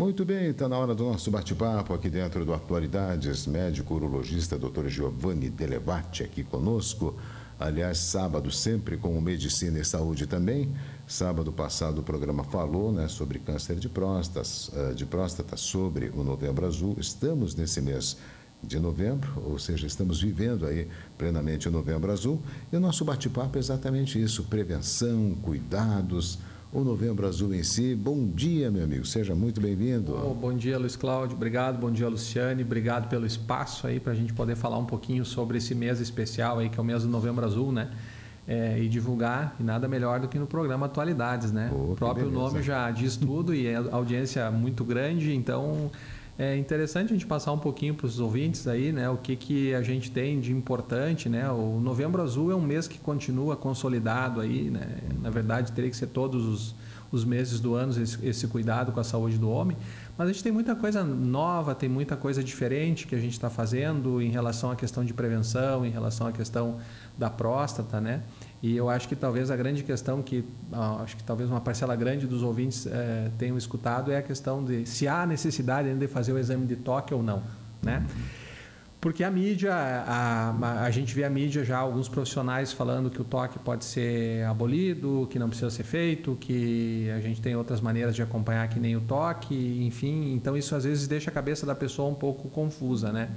Muito bem, está na hora do nosso bate-papo aqui dentro do Atualidades. Médico urologista Dr. Giovanni Delevati aqui conosco. Aliás, sábado sempre com Medicina e Saúde também. Sábado passado o programa falou, né, sobre câncer de próstata, sobre o Novembro Azul. Estamos nesse mês de novembro, ou seja, estamos vivendo aí plenamente o Novembro Azul. E o nosso bate-papo é exatamente isso, prevenção, cuidados, o Novembro Azul em si. Bom dia, meu amigo, seja muito bem-vindo. Bom dia, Luiz Cláudio, obrigado, bom dia, Luciane, obrigado pelo espaço aí para a gente poder falar um pouquinho sobre esse mês especial aí, que é o mês do Novembro Azul, né? E divulgar, e nada melhor do que no programa Atualidades, né? O próprio nome já diz tudo e é audiência muito grande, então é interessante a gente passar um pouquinho para os ouvintes aí, né? O que a gente tem de importante, né? O Novembro Azul é um mês que continua consolidado aí, né? Na verdade, teria que ser todos os meses do ano esse cuidado com a saúde do homem, mas a gente tem muita coisa nova, tem muita coisa diferente que a gente está fazendo em relação à questão de prevenção, em relação à questão da próstata, né? E eu acho que talvez a grande questão acho que talvez uma parcela grande dos ouvintes tenham escutado é a questão de se há necessidade ainda de fazer o exame de toque ou não, né? Porque a mídia, a gente vê a mídia já, alguns profissionais falando que o toque pode ser abolido, que não precisa ser feito, que a gente tem outras maneiras de acompanhar que nem o toque, enfim. Então isso às vezes deixa a cabeça da pessoa um pouco confusa, né?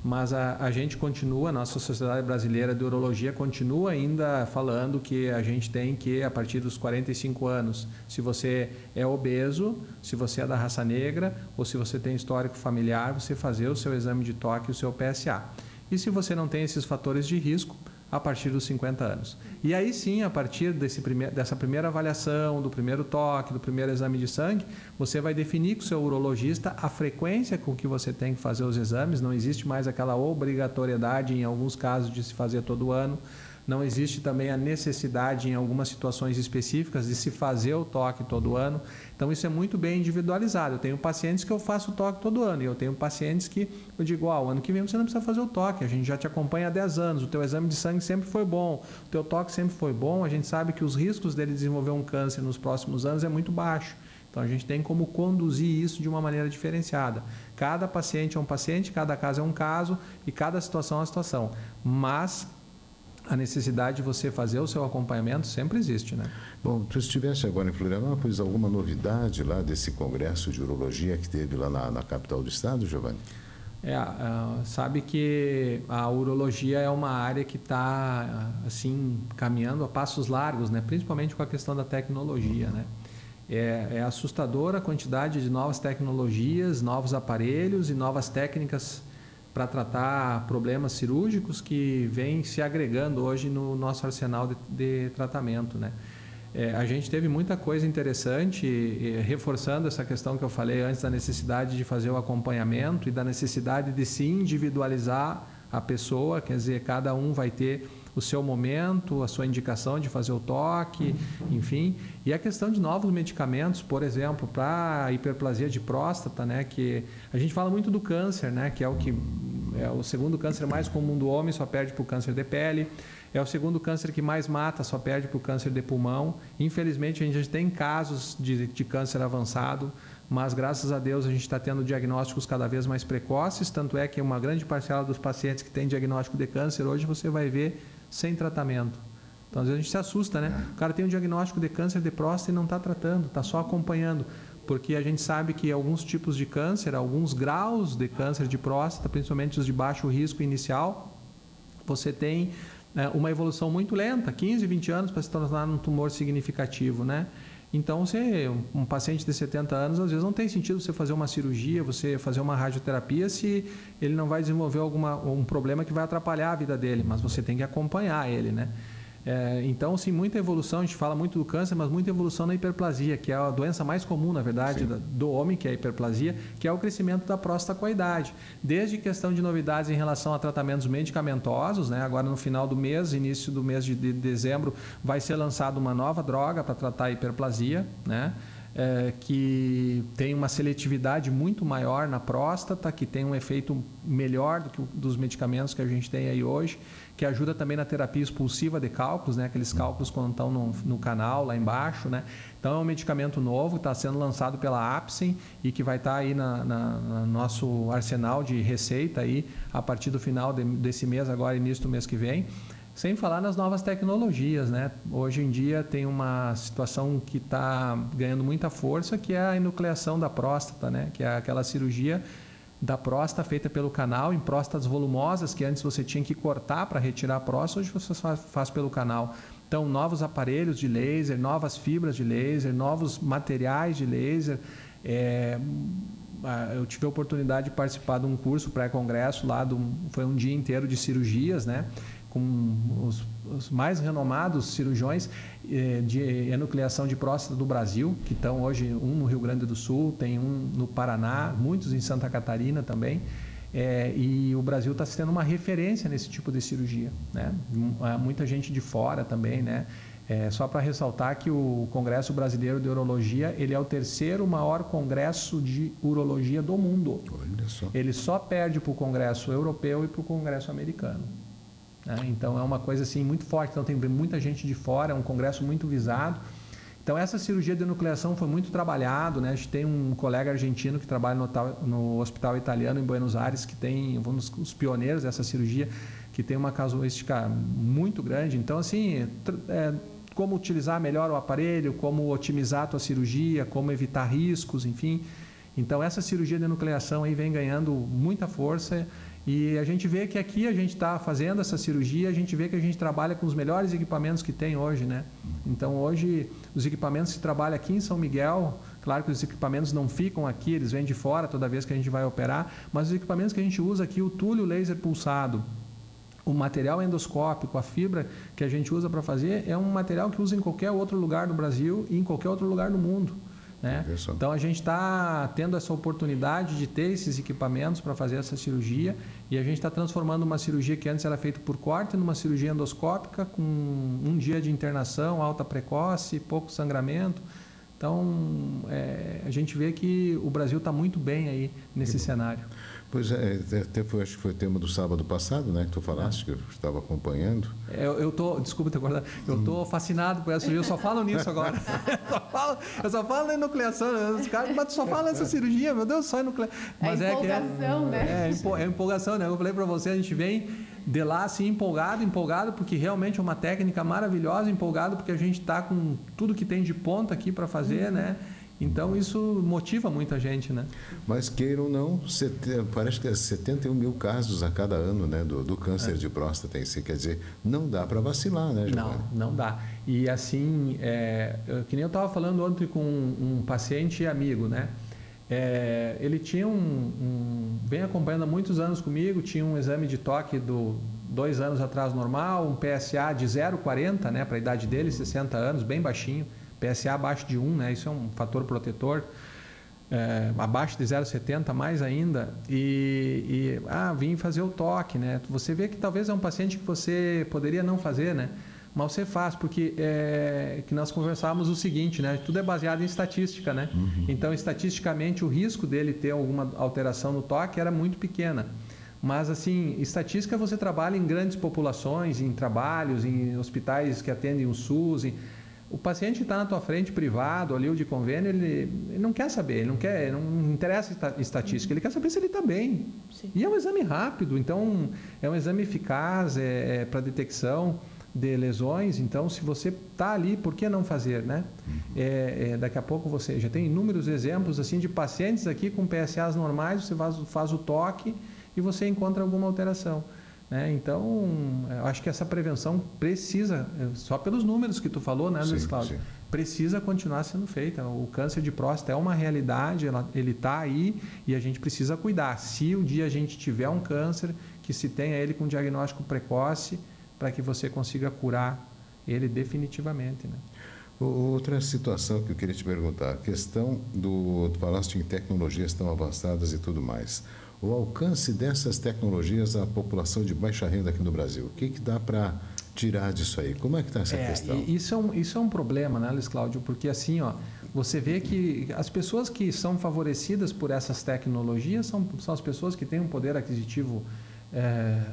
Mas a gente continua, a nossa Sociedade Brasileira de Urologia continua ainda falando que a gente tem que, a partir dos 45 anos, se você é obeso, se você é da raça negra ou se você tem histórico familiar, você fazer o seu exame de toque, o seu PSA. E se você não tem esses fatores de risco, a partir dos 50 anos. E aí sim, a partir dessa primeira avaliação, do primeiro toque, do primeiro exame de sangue, você vai definir com o seu urologista a frequência com que você tem que fazer os exames. Não existe mais aquela obrigatoriedade, em alguns casos, de se fazer todo ano. Não existe também a necessidade, em algumas situações específicas, de se fazer o toque todo ano. Então, isso é muito bem individualizado. Eu tenho pacientes que eu faço o toque todo ano e eu tenho pacientes que eu digo, o ano que vem você não precisa fazer o toque, a gente já te acompanha há 10 anos, o teu exame de sangue sempre foi bom, o teu toque sempre foi bom, a gente sabe que os riscos dele desenvolver um câncer nos próximos anos é muito baixo. Então, a gente tem como conduzir isso de uma maneira diferenciada. Cada paciente é um paciente, cada caso é um caso e cada situação é uma situação. Mas a necessidade de você fazer o seu acompanhamento sempre existe, né? Bom, tu estivesse agora em Florianópolis, alguma novidade lá desse congresso de urologia que teve lá na capital do estado, Giovanni? Sabe que a urologia é uma área que está assim caminhando a passos largos, né? Principalmente com a questão da tecnologia, né? É assustadora a quantidade de novas tecnologias, novos aparelhos e novas técnicas para tratar problemas cirúrgicos que vêm se agregando hoje no nosso arsenal de tratamento, né? A gente teve muita coisa interessante, reforçando essa questão que eu falei antes da necessidade de fazer o acompanhamento e da necessidade de se individualizar a pessoa, quer dizer, cada um vai ter o seu momento, a sua indicação de fazer o toque, enfim. E a questão de novos medicamentos, por exemplo, para a hiperplasia de próstata, né, que a gente fala muito do câncer, né, que é o segundo câncer mais comum do homem, só perde para o câncer de pele. É o segundo câncer que mais mata, só perde para o câncer de pulmão. Infelizmente, a gente já tem casos de câncer avançado, mas graças a Deus a gente está tendo diagnósticos cada vez mais precoces, tanto é que uma grande parcela dos pacientes que tem diagnóstico de câncer, hoje você vai ver sem tratamento. Então, às vezes a gente se assusta, né? O cara tem um diagnóstico de câncer de próstata e não está tratando, está só acompanhando, porque a gente sabe que alguns tipos de câncer, alguns graus de câncer de próstata, principalmente os de baixo risco inicial, você tem uma evolução muito lenta, 15, 20 anos para se tornar um tumor significativo, né? Então, um paciente de 70 anos, às vezes não tem sentido você fazer uma cirurgia, você fazer uma radioterapia se ele não vai desenvolver um problema que vai atrapalhar a vida dele, mas você tem que acompanhar ele, né? Então, sim, muita evolução, a gente fala muito do câncer, mas muita evolução na hiperplasia, que é a doença mais comum, na verdade, do homem, que é a hiperplasia, que é o crescimento da próstata com a idade. Desde questão de novidades em relação a tratamentos medicamentosos, né? Agora no final do mês, início do mês de dezembro, vai ser lançada uma nova droga para tratar a hiperplasia, né? que tem uma seletividade muito maior na próstata, que tem um efeito melhor do que dos medicamentos que a gente tem aí hoje, que ajuda também na terapia expulsiva de cálculos, né? Aqueles cálculos quando estão no canal, lá embaixo, né? Então, é um medicamento novo, está sendo lançado pela Apsen e que vai estar aí no nosso arsenal de receita aí, a partir do final desse mês, agora início do mês que vem. Sem falar nas novas tecnologias, né? Hoje em dia tem uma situação que está ganhando muita força, que é a enucleação da próstata, né? Que é aquela cirurgia da próstata feita pelo canal em próstatas volumosas, que antes você tinha que cortar para retirar a próstata, hoje você faz pelo canal. Então, novos aparelhos de laser, novas fibras de laser, novos materiais de laser. Eu tive a oportunidade de participar de um curso pré-congresso lá, foi um dia inteiro de cirurgias, né? Com os mais renomados cirurgiões de enucleação de próstata do Brasil, que estão hoje um no Rio Grande do Sul, tem um no Paraná, muitos em Santa Catarina também, e o Brasil está sendo uma referência nesse tipo de cirurgia, né? Muita gente de fora também, né? Só para ressaltar que o Congresso Brasileiro de Urologia, ele é o terceiro maior congresso de urologia do mundo. Olha só. Ele só perde para o Congresso Europeu e para o Congresso Americano. Então, é uma coisa assim muito forte. Então, tem muita gente de fora, é um congresso muito visado. Então, essa cirurgia de enucleação foi muito trabalhado, né? A gente tem um colega argentino que trabalha no Hospital Italiano em Buenos Aires, que tem um dos pioneiros dessa cirurgia, que tem uma casuística muito grande. Então, assim, como utilizar melhor o aparelho, como otimizar a tua cirurgia, como evitar riscos, enfim. Então, essa cirurgia de enucleação aí vem ganhando muita força. E a gente vê que aqui a gente está fazendo essa cirurgia, a gente vê que a gente trabalha com os melhores equipamentos que tem hoje, né? Então, hoje, os equipamentos que trabalham aqui em São Miguel, claro que os equipamentos não ficam aqui, eles vêm de fora toda vez que a gente vai operar, mas os equipamentos que a gente usa aqui, o túlio laser pulsado, o material endoscópico, a fibra que a gente usa para fazer, é um material que usa em qualquer outro lugar do Brasil e em qualquer outro lugar do mundo. Né? Então, a gente está tendo essa oportunidade de ter esses equipamentos para fazer essa cirurgia e a gente está transformando uma cirurgia que antes era feita por corte numa cirurgia endoscópica com um dia de internação, alta precoce, pouco sangramento. Então, a gente vê que o Brasil está muito bem aí nesse cenário. Pois até acho que foi o tema do sábado passado, né, que tu falaste, que eu estava acompanhando. Desculpa te acordar, eu estou fascinado por essa cirurgia, eu só falo nisso agora. eu só falo na enucleação, os caras, mas tu só fala nessa cirurgia, meu Deus, só enucleação. Mas empolgação, né? É empolgação, né? Eu falei para você, a gente vem de lá assim empolgado, porque realmente é uma técnica maravilhosa, empolgado porque a gente está com tudo que tem de ponta aqui para fazer, né? Então, isso motiva muita gente, né? Mas, queira ou não, parece que é 71 mil casos a cada ano, né, do câncer de próstata em si. Quer dizer, não dá para vacilar, né, Giovanni? Não dá. E, assim, que nem eu estava falando ontem com um paciente amigo, né? Ele tinha vem acompanhando há muitos anos comigo, tinha um exame de toque 2 anos atrás normal, um PSA de 0,40, né, para a idade dele, 60 anos, bem baixinho. PSA abaixo de 1, né? Isso é um fator protetor. Abaixo de 0,70, mais ainda. Vim fazer o toque, né? Você vê que talvez é um paciente que você poderia não fazer, né? Mas você faz, porque que nós conversávamos o seguinte, né? Tudo é baseado em estatística, né? Uhum. Então, estatisticamente, o risco dele ter alguma alteração no toque era muito pequena. Mas, assim, estatística você trabalha em grandes populações, em trabalhos, em hospitais que atendem o SUS. O paciente que está na tua frente, privado, ali, ou de convênio, ele não quer saber, não interessa estatística, ele quer saber se ele está bem. Sim. E é um exame rápido, então é um exame eficaz para detecção de lesões. Então, se você está ali, por que não fazer, né? Daqui a pouco você já tem inúmeros exemplos assim de pacientes aqui com PSAs normais, você faz o toque e você encontra alguma alteração. Então, eu acho que essa prevenção precisa, só pelos números que tu falou, né, Luiz Cláudio? Precisa continuar sendo feita. O câncer de próstata é uma realidade, ele está aí e a gente precisa cuidar. Se um dia a gente tiver um câncer, que se tenha ele com diagnóstico precoce, para que você consiga curar ele definitivamente, né? Outra situação que eu queria te perguntar, a questão tu falaste em tecnologias tão avançadas e tudo mais. O alcance dessas tecnologias à população de baixa renda aqui no Brasil, o que dá para tirar disso aí? Como é que está essa questão? Isso é um problema, né, Luiz Cláudio? Porque assim, você vê que as pessoas que são favorecidas por essas tecnologias são as pessoas que têm um poder aquisitivo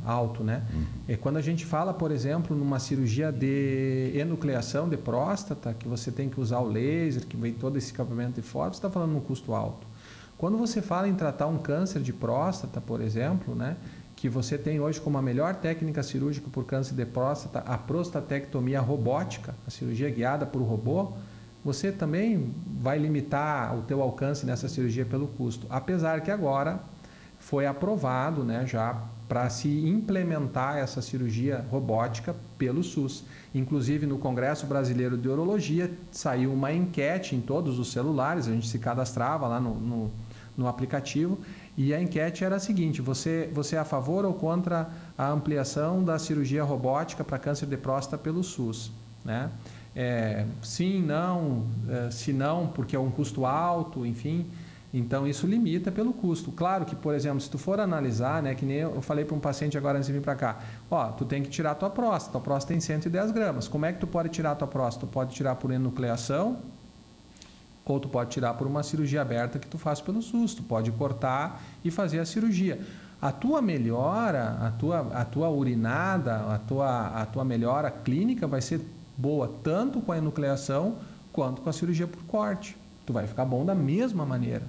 alto, né? E quando a gente fala, por exemplo, numa cirurgia de enucleação de próstata, que você tem que usar o laser, que vem todo esse equipamento de fora, você está falando num custo alto. Quando você fala em tratar um câncer de próstata, por exemplo, né, que você tem hoje como a melhor técnica cirúrgica por câncer de próstata, a prostatectomia robótica, a cirurgia guiada por robô, você também vai limitar o teu alcance nessa cirurgia pelo custo. Apesar que agora foi aprovado, né, já para se implementar essa cirurgia robótica pelo SUS. Inclusive, no Congresso Brasileiro de Urologia, saiu uma enquete em todos os celulares, a gente se cadastrava lá no aplicativo, e a enquete era a seguinte: você é a favor ou contra a ampliação da cirurgia robótica para câncer de próstata pelo SUS? Né? Sim, não, se não, porque é um custo alto, enfim. Então, isso limita pelo custo. Claro que, por exemplo, se tu for analisar, né, que nem eu falei para um paciente agora antes de vir para cá, tu tem que tirar a tua próstata tem 110 gramas. Como é que tu pode tirar a tua próstata? Tu pode tirar por enucleação, ou tu pode tirar por uma cirurgia aberta que tu faz pelo SUS. Tu pode cortar e fazer a cirurgia. A tua melhora, a tua urinada, a tua melhora clínica vai ser boa tanto com a enucleação quanto com a cirurgia por corte. Tu vai ficar bom da mesma maneira.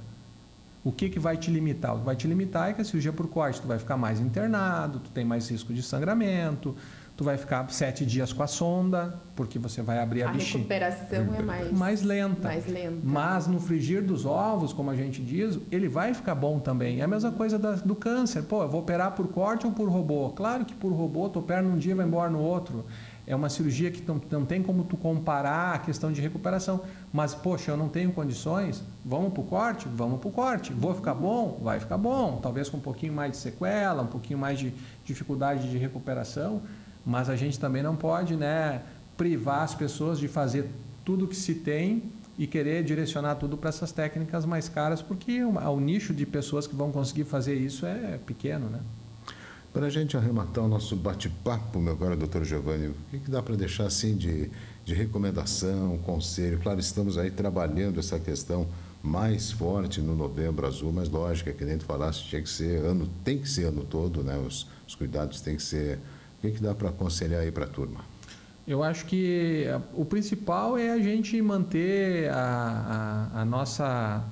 O que vai te limitar? O que vai te limitar é que a cirurgia por corte tu vai ficar mais internado, tu tem mais risco de sangramento, tu vai ficar 7 dias com a sonda, porque você vai abrir a bexiga. A recuperação é mais lenta. Mas no frigir dos ovos, como a gente diz, ele vai ficar bom também. É a mesma coisa do câncer. Eu vou operar por corte ou por robô? Claro que por robô, tu opera num dia e vai embora no outro. É uma cirurgia que não tem como tu comparar a questão de recuperação. Mas, poxa, eu não tenho condições, vamos para o corte? Vamos para o corte. Vou ficar bom? Vai ficar bom. Talvez com um pouquinho mais de sequela, um pouquinho mais de dificuldade de recuperação. Mas a gente também não pode, né, privar as pessoas de fazer tudo que se tem e querer direcionar tudo para essas técnicas mais caras, porque o nicho de pessoas que vão conseguir fazer isso é pequeno, né? Para a gente arrematar o nosso bate-papo, meu caro doutor Giovanni, o que dá para deixar assim de recomendação, conselho? Claro, estamos aí trabalhando essa questão mais forte no Novembro Azul, mas lógico, que nem tu falaste, tem que ser ano todo, né? Os cuidados têm que ser... O que dá para aconselhar aí para a turma? Eu acho que o principal é a gente manter a nossa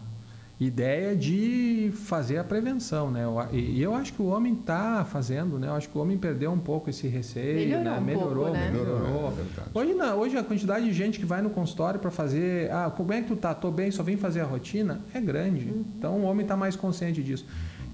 ideia de fazer a prevenção, né? E eu acho que o homem está fazendo, né? Eu acho que o homem perdeu um pouco esse receio, melhorou. Hoje a quantidade de gente que vai no consultório para fazer, como é que tu tá? Tô bem, só vem fazer a rotina, é grande. Então o homem está mais consciente disso.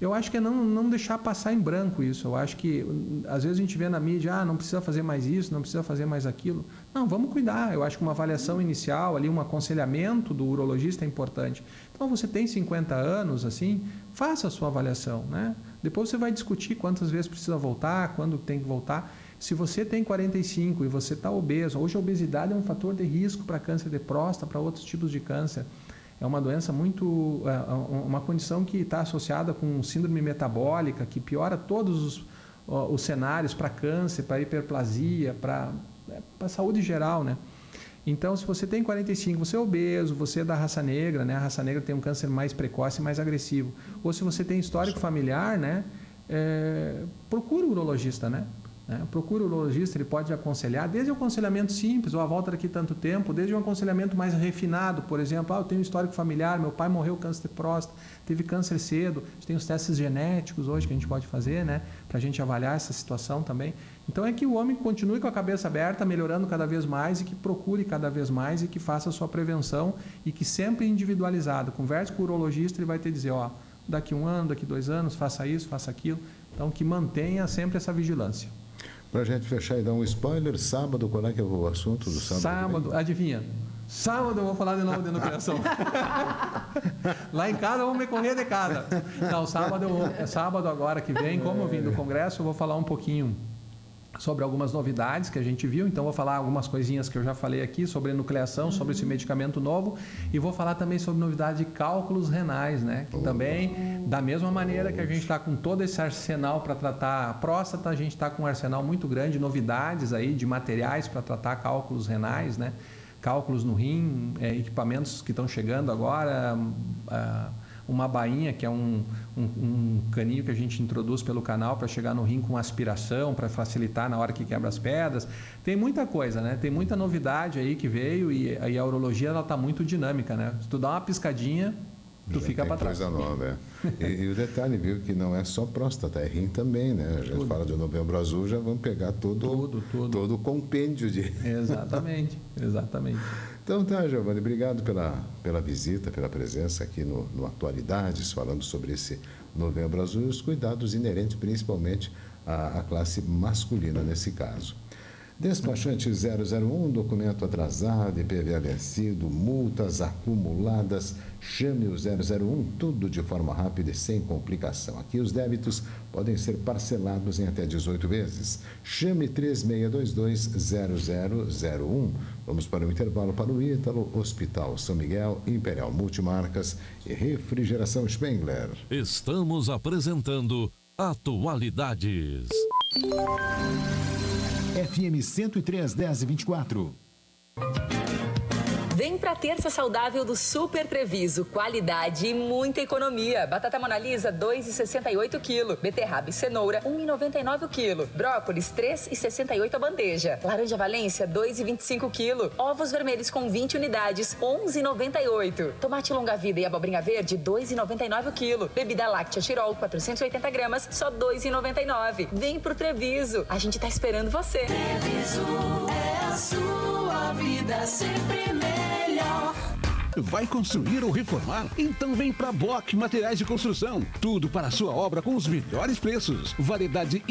Eu acho que é não deixar passar em branco isso. Eu acho que, às vezes, a gente vê na mídia, não precisa fazer mais isso, não precisa fazer mais aquilo. Não, vamos cuidar. Eu acho que uma avaliação inicial, ali, um aconselhamento do urologista é importante. Então, você tem 50 anos, assim, faça a sua avaliação, né? Depois você vai discutir quantas vezes precisa voltar, quando tem que voltar. Se você tem 45 e você está obeso, hoje a obesidade é um fator de risco para câncer de próstata, para outros tipos de câncer. É uma doença uma condição que está associada com síndrome metabólica, que piora todos os cenários para câncer, para hiperplasia, para a saúde geral, né? Então, se você tem 45, você é obeso, você é da raça negra, né? A raça negra tem um câncer mais precoce e mais agressivo. Ou se você tem histórico familiar, né? Procure o urologista, né? Procure o urologista, ele pode aconselhar, desde o aconselhamento simples, ou a volta daqui tanto tempo, desde um aconselhamento mais refinado, por exemplo, eu tenho um histórico familiar, meu pai morreu câncer de próstata, teve câncer cedo, a gente tem os testes genéticos hoje que a gente pode fazer, né, para a gente avaliar essa situação também. Então é que o homem continue com a cabeça aberta, melhorando cada vez mais e que procure cada vez mais e que faça a sua prevenção e que sempre individualizado, converse com o urologista, ele vai te dizer, daqui 1 ano, daqui 2 anos, faça isso, faça aquilo, então que mantenha sempre essa vigilância. Para a gente fechar e dar um spoiler, sábado, qual é que é o assunto do sábado? Sábado, adivinha? Sábado eu vou falar de novo de enucleação. Lá em casa vamos me correr de casa. Não, sábado agora que vem, como eu vim do congresso, eu vou falar um pouquinho sobre algumas novidades que a gente viu. Então, vou falar algumas coisinhas que eu já falei aqui sobre enucleação, sobre esse medicamento novo, e vou falar também sobre novidade de cálculos renais, né? Que também, da mesma maneira que a gente está com todo esse arsenal para tratar a próstata, a gente está com um arsenal muito grande, novidades aí de materiais para tratar cálculos renais, né? cálculos no rim, equipamentos que estão chegando agora, uma bainha, que é um caninho que a gente introduz pelo canal para chegar no rim com aspiração, para facilitar na hora que quebra as pedras. Tem muita coisa, né? Tem muita novidade aí que veio e a urologia ela está muito dinâmica, né? Se tu dá uma piscadinha, tu fica para trás. Coisa nova, e o detalhe, viu, que não é só próstata, é rim também, né? A gente fala de Novembro Azul, já vamos pegar todo o compêndio de... Exatamente. Então tá, Giovanni, obrigado pela visita, pela presença aqui no Atualidades, falando sobre esse Novembro Azul e os cuidados inerentes principalmente à classe masculina nesse caso. Despachante 001, documento atrasado, IPVA vencido, multas acumuladas, chame o 001, tudo de forma rápida e sem complicação. Aqui os débitos podem ser parcelados em até 18 vezes. Chame 3622-0001. Vamos para o intervalo para o Ítalo, Hospital São Miguel, Imperial Multimarcas e Refrigeração Spengler. Estamos apresentando Atualidades. FM 103, 10 e 24. Vem pra terça saudável do Super Treviso. Qualidade e muita economia. Batata Monalisa, 2,68 kg. Beterraba e cenoura, 1,99 kg. Brócolis, 3,68 a bandeja. Laranja Valência, 2,25 kg. Ovos vermelhos com 20 unidades, 11,98. Tomate longa-vida e abobrinha verde, 2,99 kg. Bebida láctea Tirol, 480 gramas, só 2,99. Vem pro Treviso. A gente tá esperando você. Treviso é a sua vida sempre melhor. Vai construir ou reformar? Então vem para Bloch Materiais de Construção. Tudo para a sua obra com os melhores preços. Variedade